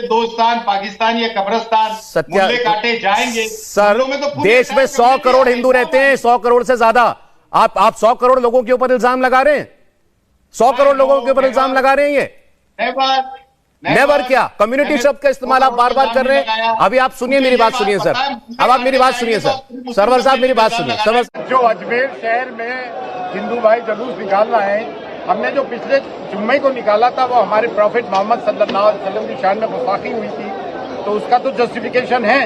दोस्तान पाकिस्तान या कब्रिस्तान मुल्ले काटे जाएंगे। सर, में तो देश में 100 करोड़ हिंदू रहते हैं, 100 करोड़ से ज्यादा। आप 100 करोड़ लोगों के ऊपर इल्जाम लगा रहे हैं, 100 करोड़ लोगों के ऊपर इल्जाम लगा रहे हैं। ये नेवर क्या कम्युनिटी शब्द का इस्तेमाल आप बार बार कर रहे हैं। अभी आप सुनिए, मेरी बात सुनिए सर, अब आप मेरी बात सुनिए सर, सरवर साहब मेरी बात सुनिए। सरवर, जो अजमेर शहर में हिंदू भाई जुलूस निकाल रहे हैं, हमने जो पिछले जुम्मे को निकाला था वो हमारे प्रॉफिट मोहम्मद सल्लल्लाहु अलैहि वसल्लम की शान में गुस्ताखी हुई थी, तो उसका तो जस्टिफिकेशन है।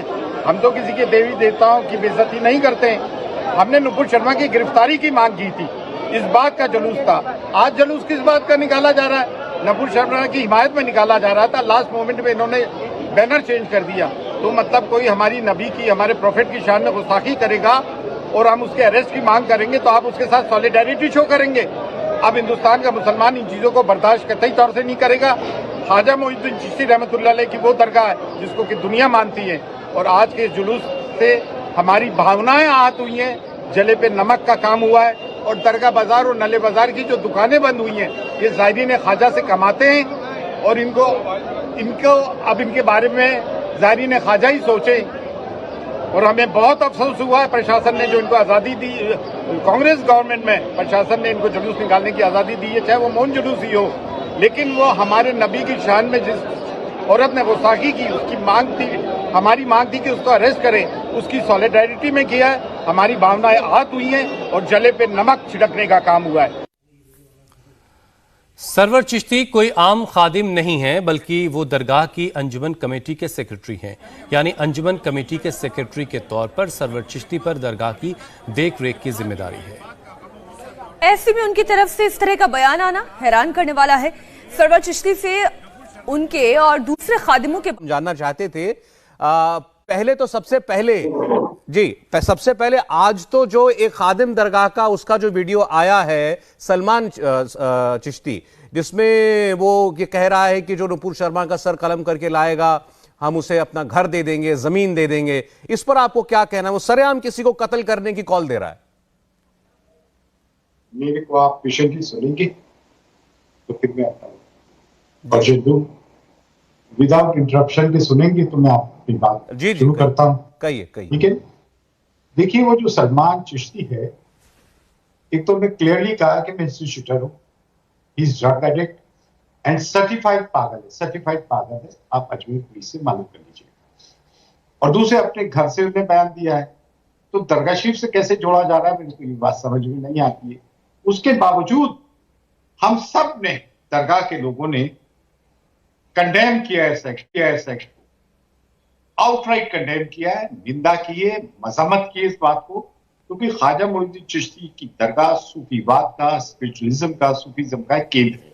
हम तो किसी के देवी देवताओं की बेइज्जती नहीं करते। हमने नुपुर शर्मा की गिरफ्तारी की मांग की थी, इस बात का जुलूस था। आज जुलूस किस बात का निकाला जा रहा है? नुपुर शर्मा की हिमायत में निकाला जा रहा था, लास्ट मोमेंट में इन्होंने बैनर चेंज कर दिया। तो मतलब कोई हमारी नबी की, हमारे प्रॉफिट की शान में गुस्ताखी करेगा और हम उसके अरेस्ट की मांग करेंगे तो आप उसके साथ सॉलिडेरिटी शो करेंगे। अब हिंदुस्तान का मुसलमान इन चीजों को बर्दाश्त कतई तौर से नहीं करेगा। ख्वाजा मोइनुद्दीन चिश्ती रहमतुल्लाह अलैह की वो दरगाह है जिसको कि दुनिया मानती है, और आज के जुलूस से हमारी भावनाएं आहत हुई हैं, जले पे नमक का काम हुआ है। और दरगाह बाजार और नले बाजार की जो दुकानें बंद हुई हैं, ये ज़ायरीन ख्वाजा से कमाते हैं और इनको अब इनके बारे में ज़ायरीन ख्वाजा ही सोचे। और हमें बहुत अफसोस हुआ है प्रशासन ने जो इनको आज़ादी दी, कांग्रेस गवर्नमेंट में प्रशासन ने इनको जुलूस निकालने की आज़ादी दी है, चाहे वो मौन जुलूस ही हो, लेकिन वो हमारे नबी की शान में जिस औरत ने गुस्ताखी की उसकी मांग थी, हमारी मांग थी कि उसको अरेस्ट करें, उसकी सॉलिडेरिटी में किया है। हमारी भावनाएं आहत हुई हैं और जले पे नमक छिड़कने का काम हुआ है। सरवर चिश्ती कोई आम खादिम नहीं है, बल्कि वो दरगाह की अंजुमन कमेटी के सेक्रेटरी हैं। यानी अंजुमन कमेटी के सेक्रेटरी के तौर पर सरवर चिश्ती पर दरगाह की देख रेख की जिम्मेदारी है। ऐसे में उनकी तरफ से इस तरह का बयान आना हैरान करने वाला है। सरवर चिश्ती से उनके और दूसरे खादिमों के जानना चाहते थे। पहले तो सबसे पहले आज तो जो एक खादिम दरगाह का उसका जो वीडियो आया है सलमान चिश्ती, जिसमें वो ये कह रहा है कि जो नुपुर शर्मा का सर कलम करके लाएगा हम उसे अपना घर दे देंगे, जमीन दे देंगे, इस पर आपको क्या कहना है? वो सरेआम किसी को कत्ल करने की कॉल दे रहा है। मेरे को आप पेशेंटली सुनेंगे तो फिर मैं आता हूँ, विदाउट इंटरप्शन के सुनेंगे तो मैं आपकी बात शुरू करता हूं। कहिए। ठीक है, देखिए वो जो सलमान चिश्ती है, एक तो मैं क्लियरली कहा कि मैं इंस्टीट्यूटर हूं, he is drug addict and certified पागल है। सर्टिफाइड पागल है, आप अजमेर पुलिस से मालूम कर लीजिए। और दूसरे अपने घर से उन्हें बयान दिया है, तो दरगाह शरीफ से कैसे जोड़ा जा रहा है मेरे को ये बात समझ में नहीं आती है। उसके बावजूद हम सब ने, दरगाह के लोगों ने कंडेम किया है सेक्स को, आउटराइट कंडेम किया है, निंदा की है, मजम्मत की है इस बात को, क्योंकि ख्वाजा मोइनुद्दीन चिश्ती की दरगाह सूफीवाद का, स्पिरिचुअलिज्म का, सूफीज्म का केंद्र है।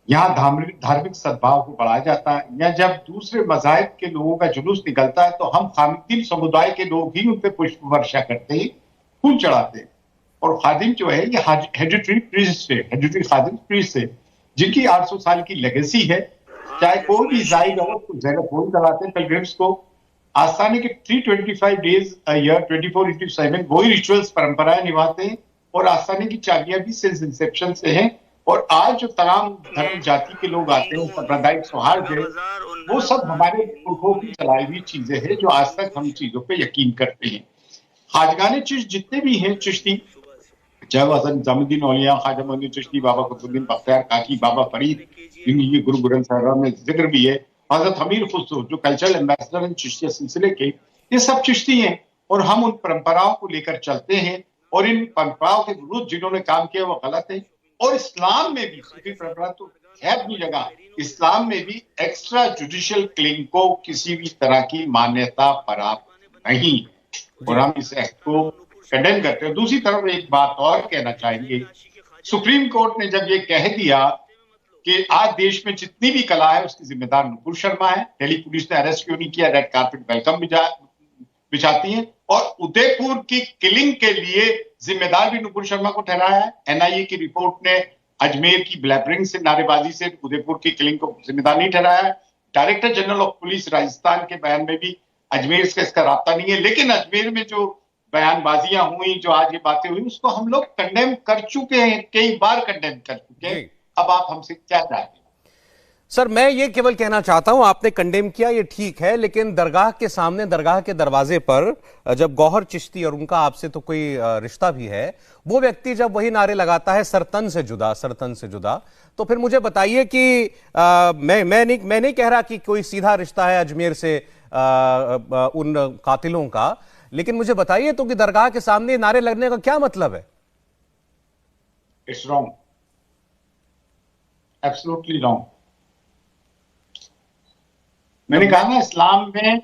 यहाँ धार्मिक सद्भाव को बढ़ाया जाता है। या जब दूसरे मज़ाहिब के लोगों का जुलूस निकलता है तो हम खामिदीन समुदाय के लोग ही उन पर पुष्प वर्षा करते हैं, फूल चढ़ाते हैं। और खादिम जो है ये हेरिडिटरी प्रीस्ट है, हेरिडिटरी खादिम प्रीस्ट है, जिनकी 800 साल की लेगेसी है। चाहे कोई भी जाहिर हो तो जगह फोन कराते हैं पिलग्रिम्स को। आस्थाने के 325 डेज अ ईयर 24/7 वही रिचुअल्स परंपराएं निभाते हैं और आस्थाने की चाबियां भी सिंस इंसेप्शन से हैं। और आज जो तमाम धर्म जाति के लोग आते हैं, सांप्रदायिक सौहार्द है, वो सब हमारे पुरखों की चलाई हुई चीजें हैं जो आज तक हम चीजों पे यकीन करते हैं। खाजगाने चिश्त जितने भी हैं चिश्ती, चाहे वो हसन निजामुद्दीन औलिया, ख्वाजा मोइनुद्दीन चिश्ती, बाबा कुतुबुद्दीन बख्तियार काकी, बाबा फरीद, जिनकी गुरु ग्रंथ साहिब में जिक्र भी है, हजरत हमीर खुसरो जो कल्चरल एम्बेसडर हैं चिश्तिया सिलसिले के, ये सब चिश्ती हैं। और हम उन परंपराओं को लेकर चलते हैं और इन परंपराओं के विरुद्ध जिन्होंने काम किया वो गलत है। और इस्लाम में भी सूफी परंपरा तो है अपनी जगह, इस्लाम में भी एक्स्ट्रा जुडिशियल किलिंग को किसी भी तरह की मान्यता प्राप्त नहीं, और हम इस एक्ट को कंडेम करते हैं। दूसरी तरफ एक बात और कहना चाहेंगे, सुप्रीम कोर्ट ने जब ये कह दिया कि आज देश में जितनी भी कला है उसकी जिम्मेदार नुपुर शर्मा है, दिल्ली पुलिस ने अरेस्ट क्यों नहीं किया, रेड कार्पेट वेलकम बिछाती है, और उदयपुर की किलिंग के लिए जिम्मेदार भी नुपुर शर्मा को ठहराया है। एनआईए की रिपोर्ट ने अजमेर की ब्लैबरिंग से, नारेबाजी से उदयपुर की किलिंग को जिम्मेदार नहीं ठहराया है। Director general of police Rajasthan के बयान में भी अजमेर से इसका राब्ता नहीं है। लेकिन अजमेर में जो बयानबाजियां हुई, जो आज ये बातें हुई, उसको हम लोग कंडेम कर चुके हैं, कई बार कंडेम कर चुके हैं। अब आप हमसे क्या चाहते हैं? सर मैं ये केवल कहना चाहता हूं, आपने कंडेम किया ये ठीक है, लेकिन दरगाह के सामने, दरगाह के दरवाजे पर जब गौहर चिश्ती, और उनका आपसे तो कोई रिश्ता भी है, वो व्यक्ति जब वही नारे लगाता है सरतन से जुदा, सरतन से जुदा, तो फिर मुझे बताइए कि मैं नहीं कह रहा कि कोई सीधा रिश्ता है अजमेर से उन कातिलों का, लेकिन मुझे बताइए तो कि दरगाह के सामने नारे लगने का क्या मतलब है? It's wrong, absolutely wrong. मैंने कहा ना, इस्लाम में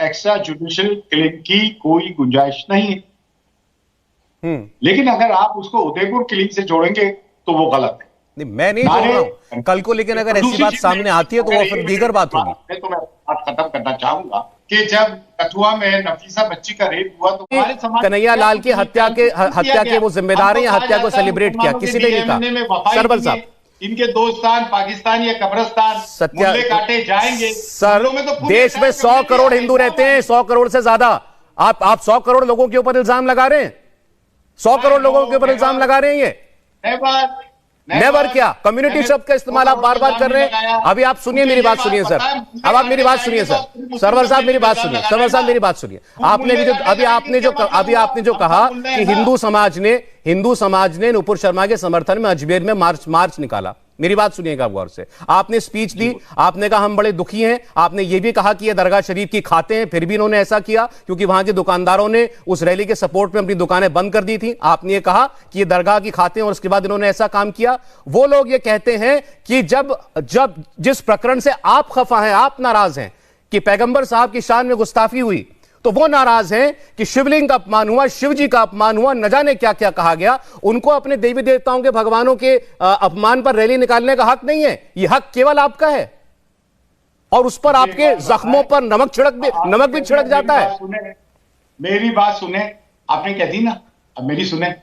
एक्स्ट्रा जुडिशियल क्लेम की कोई गुंजाइश नहीं है। लेकिन अगर आप उसको उदयपुर क्लीन से जोड़ेंगे तो वो गलत है। नहीं, मैं नहीं जोड़ रहा हूं कल को, लेकिन अगर ऐसी बात सामने आती है तो वो फिर दीगर बात होगी। तो मैं बात खत्म करना चाहूंगा कि जब कठुआ में नफीसा बच्ची का रेप हुआ तो हमारे समाज कन्हैया लाल की हत्या के वो जिम्मेदार हैं, हत्या को सेलिब्रेट किया, किसी ने नहीं कहा। सरवर साहब, इनके दोस्तान पाकिस्तान या कब्रिस्तान मुल्ले काटे जाएंगे। सर, देश में 100 करोड़ हिंदू रहते हैं, 100 करोड़ से ज्यादा। आप 100 करोड़ लोगों के ऊपर इल्जाम लगा रहे हैं, 100 करोड़ लोगों के ऊपर इल्जाम लगा रहे हैं। ये नेवर क्या, कम्युनिटी शब्द का इस्तेमाल आप बार बार कर रहे हैं। अभी आप सुनिए, मेरी बात सुनिए सर, अब आप मेरी बात सुनिए सर, सरवर साहब मेरी बात सुनिए, सरवर साहब मेरी बात सुनिए। आपने भी जो अभी आपने जो कहा कि हिंदू समाज ने नुपुर शर्मा के समर्थन में अजमेर में मार्च निकाला, मेरी बात सुनिएगा गौर से। आपने स्पीच दी, आपने कहा हम बड़े दुखी हैं, आपने यह भी कहा कि ये दरगाह शरीफ की खाते हैं, फिर भी इन्होंने ऐसा किया क्योंकि वहां के दुकानदारों ने उस रैली के सपोर्ट में अपनी दुकानें बंद कर दी थी। आपने ये कहा कि ये दरगाह की खाते हैं और उसके बाद इन्होंने ऐसा काम किया। वो लोग ये कहते हैं कि जब जिस प्रकरण से आप खफा हैं, आप नाराज हैं कि पैगंबर साहब की शान में गुस्ताखी हुई, तो वो नाराज हैं कि शिवलिंग का अपमान हुआ, शिव जी का अपमान हुआ, न जाने क्या क्या कहा गया। उनको अपने देवी देवताओं के, भगवानों के अपमान पर रैली निकालने का हक नहीं है। ये हक केवल आपका है और उस पर आपके जख्मों पर नमक भी छिड़क जाता है। मेरी बात सुने, आपने कह दी ना, अब मेरी सुने।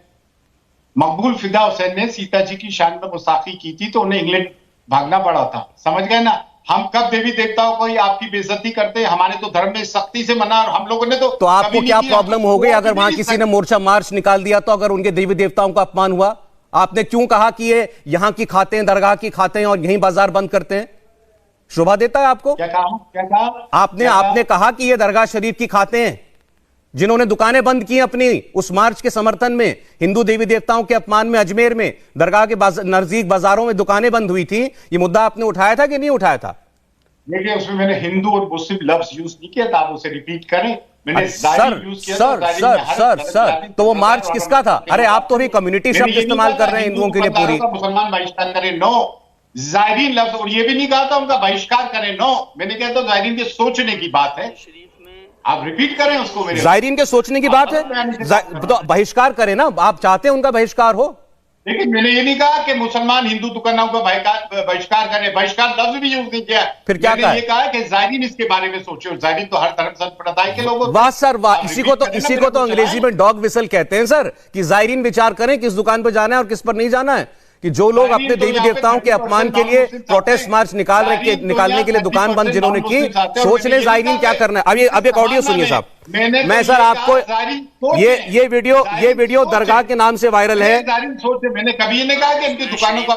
मकबूल फिदा हुसैन ने सीता जी की शान में गुस्ताखी की थी तो उन्हें इंग्लैंड भागना पड़ा था, समझ गए ना। हम कब देवी देवताओं को आपकी बेइज्जती करते हैं? हमारे तो धर्म में सख्ती से मना, और हम लोगों ने तो आपको क्या प्रॉब्लम हो गई अगर वहां किसी ने मोर्चा मार्च निकाल दिया तो? अगर उनके देवी देवताओं का अपमान हुआ, आपने क्यों कहा कि ये यहां की खाते हैं, दरगाह की खाते हैं और यहीं बाजार बंद करते हैं? शोभा देता है आपको? क्या कहा? आपने कहा कि ये दरगाह शरीफ की खाते हैं, जिन्होंने दुकानें बंद की अपनी उस मार्च के समर्थन में, हिंदू देवी देवताओं के अपमान में, अजमेर में दरगाह के नजदीक बाजारों में दुकानें बंद हुई थी। ये मुद्दा आपने उठाया था कि नहीं उठाया था? देखिए, उसमें मैंने हिंदू और मुस्लिम लफ्ज यूज नहीं किया था, आप उसे रिपीट करें। मैंने सर, तो वो मार्च किसका था? अरे आप तो अभी कम्युनिटी शब्द इस्तेमाल कर रहे हैं हिंदुओं के लिए पूरी। मुसलमान बहिष्कार करें, नो। जायरीन लफ्ज, और ये भी नहीं कहा था उनका बहिष्कार करें, नो। मैंने कहा था जायरीन के सोचने की बात है, आप रिपीट करें उसको। मेरे जायरीन के सोचने की बात है, तो बहिष्कार करें ना, आप चाहते हैं उनका बहिष्कार हो। लेकिन मैंने ये नहीं कहा कि मुसलमान हिंदू दुकानों का बहिष्कार करें, बहिष्कार लफ्ज भी यूज नहीं किया। फिर क्या कहा? ये कहा कि जायरीन इसके बारे में सोचे, और जायरीन तो हर धर्म संप्रदाय के लोग। वाह सर वाह, इसी को तो अंग्रेजी में डॉग विसल कहते हैं सर, कि जायरीन विचार करें किस दुकान पर जाना है और किस पर नहीं जाना है। कि जो लोग अपने देवी देवताओं के अपमान के लिए प्रोटेस्ट मार्च निकालने के लिए दुकान बंद जिन्होंने की, सोच ले जायरीन क्या करना है। अब एक ऑडियो सुनिए साहब, मैं सर आपको ये वीडियो दरगाह के नाम से वायरल है। मैंने कभी ये नहीं कहा कि इनकी दुकानों का